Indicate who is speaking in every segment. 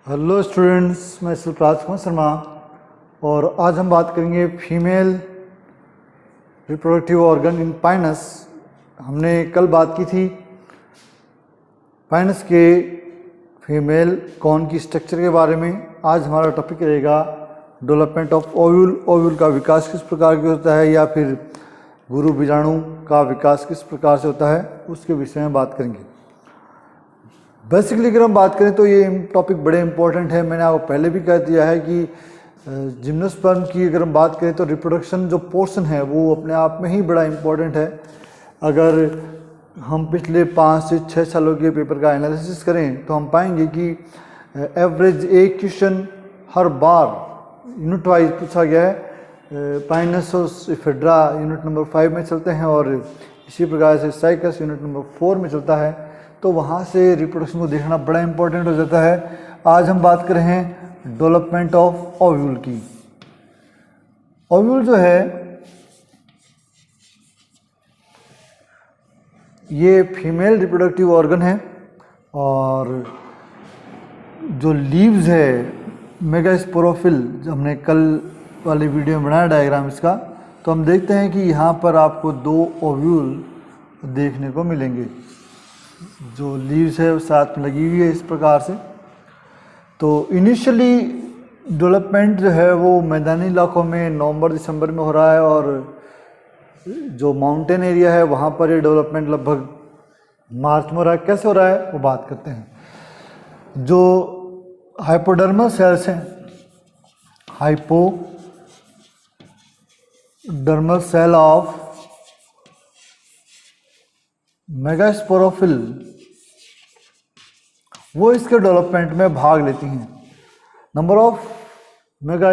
Speaker 1: Hello students, मैं सुप्राज कुमार शर्मा और आज हम बात करेंगे female reproductive organ in Pinus. हमने कल बात की थी पाइनस के फीमेल कॉर्न की स्ट्रक्चर के बारे में। आज हमारा टॉपिक रहेगा डेवलपमेंट ऑफ ओव्यूल। ओव्यूल का विकास किस प्रकार के होता है या फिर गुरु बीजाणु का विकास किस प्रकार से होता है, उसके विषय में बात करेंगे। बेसिकली अगर हम बात करें तो ये टॉपिक बड़े इंपॉर्टेंट है। मैंने आपको पहले भी कह दिया है कि जिम्नोस्पर्म की अगर हम बात करें तो रिप्रोडक्शन जो पोर्शन है वो अपने आप में ही बड़ा इंपॉर्टेंट है। अगर हम पिछले 5 से 6 सालों के पेपर का एनालिसिस करें तो हम पाएंगे कि एवरेज एक क्वेश्चन हर बार यूनिट वाइज पूछा गया है। पाइनसोफिड्रा यूनिट नंबर 5 में चलते हैं और इसी प्रकार से साइकस यूनिट नंबर 4 में चलता है, तो वहाँ से रिप्रोडक्शन को देखना बड़ा इंपॉर्टेंट हो जाता है। आज हम बात कर रहे हैं डेवलपमेंट ऑफ ओव्यूल की। ओव्यूल जो है ये फीमेल रिप्रोडक्टिव ऑर्गन है और जो लीव्स है मेगास्पोरोफिल, जो हमने कल वाली वीडियो में बनाया डायग्राम इसका, तो हम देखते हैं कि यहाँ पर आपको 2 ओव्यूल देखने को मिलेंगे। जो लीव्स है वो साथ में लगी हुई है इस प्रकार से। तो इनिशियली डेवलपमेंट जो है वो मैदानी इलाकों में नवंबर दिसंबर में हो रहा है और जो माउंटेन एरिया है वहाँ पर ये डेवलपमेंट लगभग मार्च में हो रहा है। कैसे हो रहा है वो बात करते हैं। जो हाइपोडर्मल सेल्स हैं, हाइपोडर्मल सेल ऑफ मेगास्पोरोफिल वो इसके डेवलपमेंट में भाग लेती हैं। Number of mega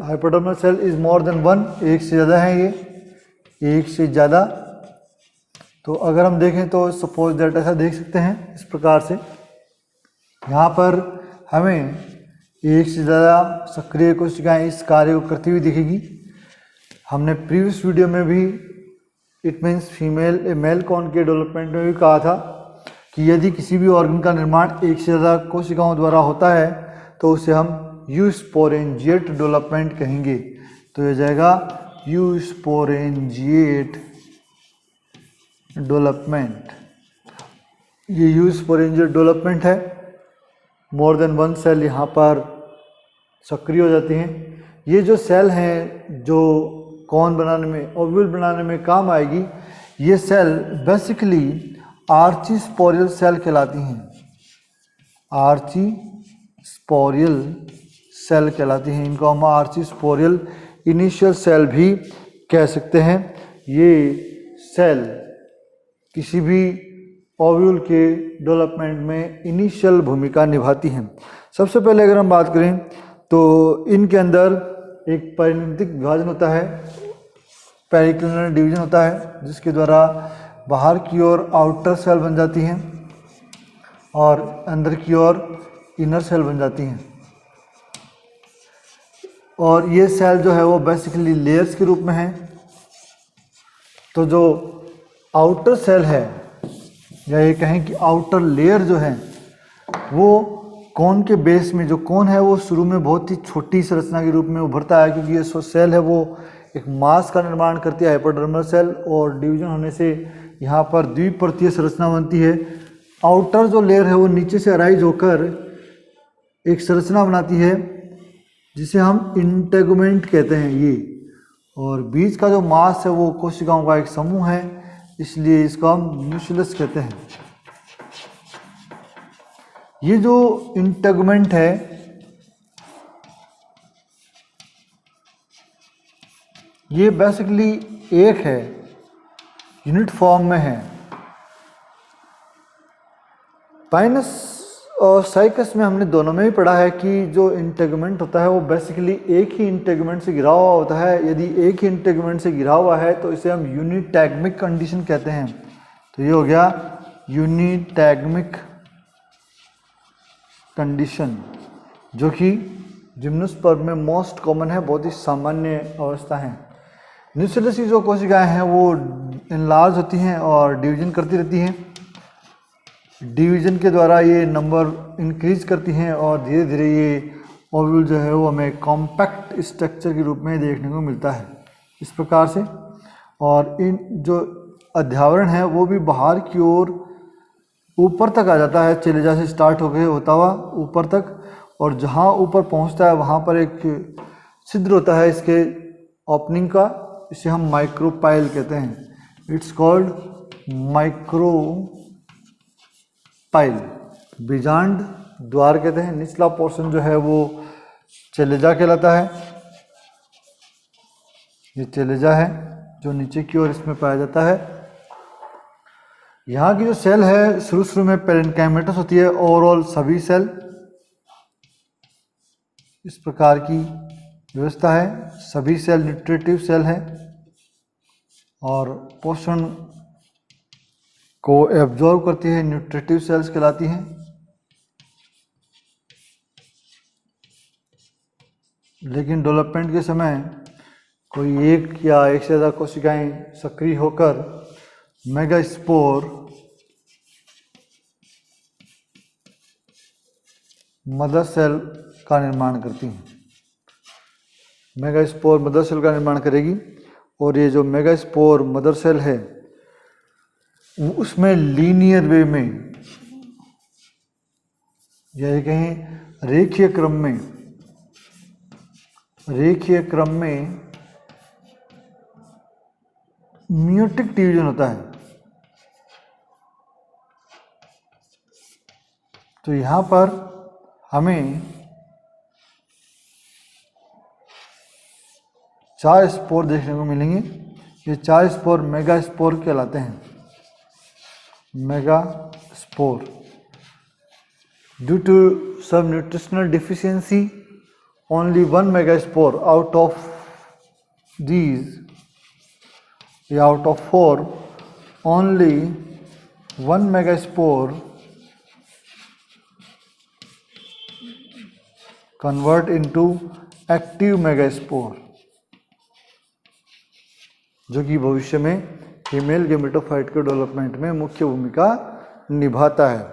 Speaker 1: hypodermal cell is more than 1, एक से ज़्यादा है ये, एक से ज़्यादा। तो अगर हम देखें तो सपोज दैट ऐसा देख सकते हैं इस प्रकार से। यहाँ पर हमें एक से ज़्यादा सक्रिय कोशिकाएं इस कार्य को करती हुई दिखेगी। हमने प्रीवियस वीडियो में भी it means female male corn के डेवलपमेंट में भी कहा था कि यदि किसी भी ऑर्गन का निर्माण एक से ज़्यादा कोशिकाओं द्वारा होता है तो उसे हम यूस्पोरेंजिएट डेवलपमेंट कहेंगे। तो यह जाएगा यूस्पोरेंजिएट डेवलपमेंट। ये यूस्पोरेंजिएट डेवलपमेंट है। मोर देन 1 सेल यहाँ पर सक्रिय हो जाती हैं। ये जो सेल हैं जो कॉर्न बनाने में, ओव्यूल बनाने में काम आएगी, ये सेल बेसिकली आर्चीस्पोरियल सेल कहलाती हैं। आर्चीस्पोरियल सेल कहलाती हैं। इनको हम आर्चीस्पोरियल इनिशियल सेल भी कह सकते हैं। ये सेल किसी भी ओव्यूल के डेवलपमेंट में इनिशियल भूमिका निभाती हैं। सबसे पहले अगर हम बात करें तो इनके अंदर एक परिणतिक विभाजन होता है, पेरिक्लिनल डिवीजन होता है, जिसके द्वारा बाहर की ओर आउटर सेल बन जाती हैं और अंदर की ओर इनर सेल बन जाती हैं। और ये सेल जो है वो बेसिकली लेयर्स के रूप में है। तो जो आउटर सेल है या ये कहें कि आउटर लेयर जो है वो कॉर्न के बेस में, जो कॉर्न है वो शुरू में बहुत ही छोटी संरचना के रूप में उभरता है, क्योंकि ये सेल है वो एक मास का निर्माण करती है, हाइपोडर्मल सेल, और डिवीजन होने से यहाँ पर द्विपर्तीय संरचना बनती है। आउटर जो लेयर है वो नीचे से अराइज होकर एक संरचना बनाती है जिसे हम इंटेगुमेंट कहते हैं ये, और बीच का जो मास है वो कोशिकाओं का एक समूह है, इसलिए इसको हम न्यूक्लियस कहते हैं। ये जो इंटेगुमेंट है ये बेसिकली एक है, यूनिट फॉर्म में है। पाइनस और साइकस में हमने दोनों में ही पढ़ा है कि जो इंटेगुमेंट होता है वो बेसिकली एक ही इंटेगुमेंट से घिरा हुआ होता है। यदि एक ही इंटेगुमेंट से घिरा हुआ है तो इसे हम यूनिटैगमिक कंडीशन कहते हैं। तो ये हो गया यूनिटैगमिक कंडीशन, जो कि जिम्नोस्पर्म में मोस्ट कॉमन है, बहुत ही सामान्य अवस्था है। न्यूक्लियस की जो कोशिकाएं हैं वो इनलार्ज होती हैं और डिवीजन करती रहती हैं। डिवीज़न के द्वारा ये नंबर इंक्रीज करती हैं और धीरे धीरे ये ओव्यूल जो है वो हमें कॉम्पैक्ट स्ट्रक्चर के रूप में देखने को मिलता है इस प्रकार से। और इन जो अध्यावरण है वो भी बाहर की ओर ऊपर तक आ जाता है, चेलेजा से स्टार्ट होता हुआ ऊपर तक, और जहाँ ऊपर पहुँचता है वहाँ पर एक छिद्र होता है इसके ओपनिंग का, इसे हम माइक्रोपाइल कहते हैं। इट्स कॉल्ड माइक्रोपाइल, बीजांड द्वार कहते हैं। निचला पोर्शन जो है वो चेलेजा कहलाता है। ये चेलेजा है जो नीचे की ओर इसमें पाया जाता है। यहाँ की जो सेल है शुरू में पेरेन्काइमेटस होती है, ओवरऑल सभी सेल इस प्रकार की व्यवस्था है। सभी सेल न्यूट्रिटिव सेल हैं और पोषण को एब्जॉर्ब करती है, न्यूट्रिटिव सेल्स कहलाती हैं। लेकिन डेवलपमेंट के समय कोई एक या एक से ज़्यादा कोशिकाएं सक्रिय होकर मेगास्पोर मदर सेल का निर्माण करती हैं। मेगास्पोर मदर सेल का निर्माण करेगी और ये जो मेगास्पोर मदर सेल है उसमें लीनियर वे में या कहीं रेखीय क्रम में म्यूटिक डिवीजन होता है। तो यहाँ पर हमें 4 स्पोर देखने को मिलेंगे। ये 4 स्पोर मेगास्पोर कहलाते हैं। Megaspore due to some nutritional deficiency only one megaspore out of these out of 4 only one megaspore convert into active megaspore, जो कि भविष्य में फीमेल गेमेटोफाइट के डेवलपमेंट में मुख्य भूमिका निभाता है।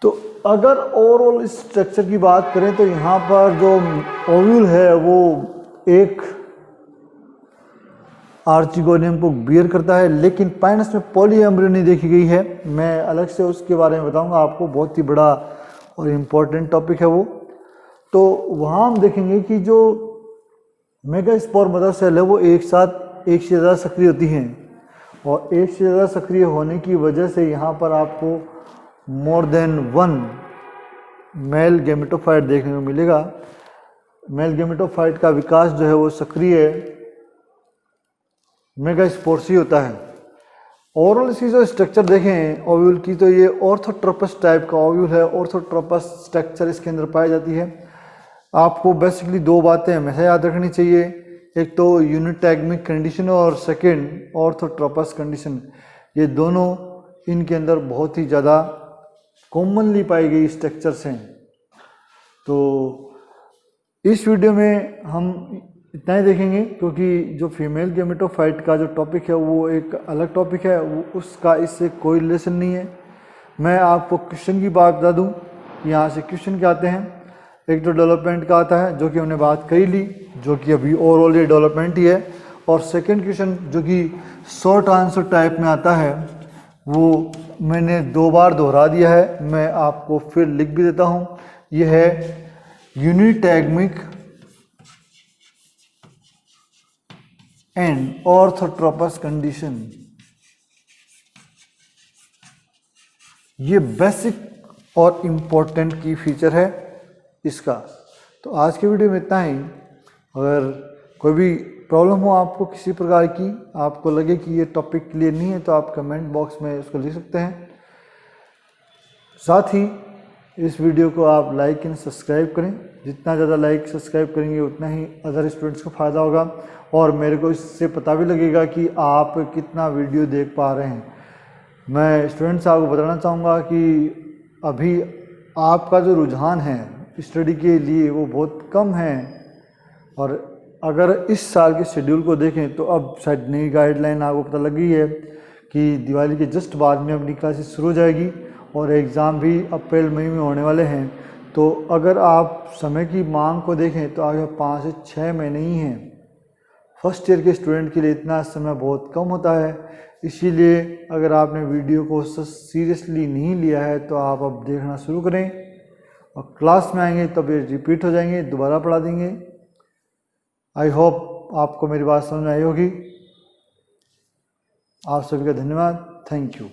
Speaker 1: तो अगर ओवरऑल स्ट्रक्चर की बात करें तो यहाँ पर जो ओव्यूल है वो एक आर्चिगोनियम को बियर करता है, लेकिन पाइनस में पॉलीएम्ब्रियोनी देखी गई है। मैं अलग से उसके बारे में बताऊंगा आपको, बहुत ही बड़ा और इम्पोर्टेंट टॉपिक है वो। तो वहाँ हम देखेंगे कि जो मेगास्पोर मदर सेल है वो एक साथ एक से ज़्यादा सक्रिय होती हैं, और एक से ज़्यादा सक्रिय होने की वजह से यहाँ पर आपको more than one male gametophyte देखने को मिलेगा। मेल गेमेटोफाइट का विकास जो है वो सक्रिय मेगास्पोर से होता है। ओवरऑल इसकी जो स्ट्रक्चर देखें ओव्यूल की, तो ये ऑर्थोट्रोपस टाइप का ओव्यूल है। ऑर्थोट्रोपस स्ट्रक्चर इसके अंदर पाई जाती है। आपको बेसिकली 2 बातें हमेशा याद रखनी चाहिए, एक तो यूनिटैग्मिक कंडीशन और सेकेंड ऑर्थोट्रोपस कंडीशन। ये दोनों इनके अंदर बहुत ही ज़्यादा कॉमनली पाई गई स्ट्रक्चर्स हैं। तो इस वीडियो में हम इतना ही देखेंगे, क्योंकि जो फीमेल गेमेटोफाइट का जो टॉपिक है वो एक अलग टॉपिक है, वो उसका इससे कोई रिलेशन नहीं है। मैं आपको क्वेश्चन की बात बता दूं, यहाँ से क्वेश्चन क्या आते हैं। एक तो डेवलपमेंट का आता है जो कि हमने बात करी ली, जो कि अभी ओवरऑल ये डेवलपमेंट ही है। और सेकंड क्वेश्चन जो कि शॉर्ट आंसर टाइप में आता है वो मैंने 2 बार दोहरा दिया है, मैं आपको फिर लिख भी देता हूँ। यह है यूनिटैग्मिक एंड ऑर्थोट्रोपस कंडीशन। ये बेसिक और इम्पोर्टेंट की फीचर है इसका। तो आज के वीडियो में इतना ही। अगर कोई भी प्रॉब्लम हो आपको किसी प्रकार की, आपको लगे कि ये टॉपिक क्लियर नहीं है, तो आप कमेंट बॉक्स में उसको लिख सकते हैं। साथ ही इस वीडियो को आप लाइक एंड सब्सक्राइब करें। जितना ज़्यादा लाइक सब्सक्राइब करेंगे उतना ही अदर स्टूडेंट्स को फ़ायदा होगा, और मेरे को इससे पता भी लगेगा कि आप कितना वीडियो देख पा रहे हैं। मैं स्टूडेंट्स आपको बताना चाहूँगा कि अभी आपका जो रुझान है स्टडी के लिए वो बहुत कम है, और अगर इस साल के शेड्यूल को देखें तो अब शायद नई गाइडलाइन आपको पता लग गई है कि दिवाली के जस्ट बाद में अपनी क्लासेस शुरू हो जाएगी और एग्ज़ाम भी अप्रैल मई में होने वाले हैं। तो अगर आप समय की मांग को देखें तो आगे 5 से 6 महीने ही हैं। फर्स्ट ईयर के स्टूडेंट के लिए इतना समय बहुत कम होता है। इसीलिए अगर आपने वीडियो को सीरियसली नहीं लिया है तो आप अब देखना शुरू करें और क्लास में आएंगे तब ये रिपीट हो जाएंगे, दोबारा पढ़ा देंगे। आई होप आपको मेरी बात समझ में आई होगी। आप सभी का धन्यवाद। Thank you.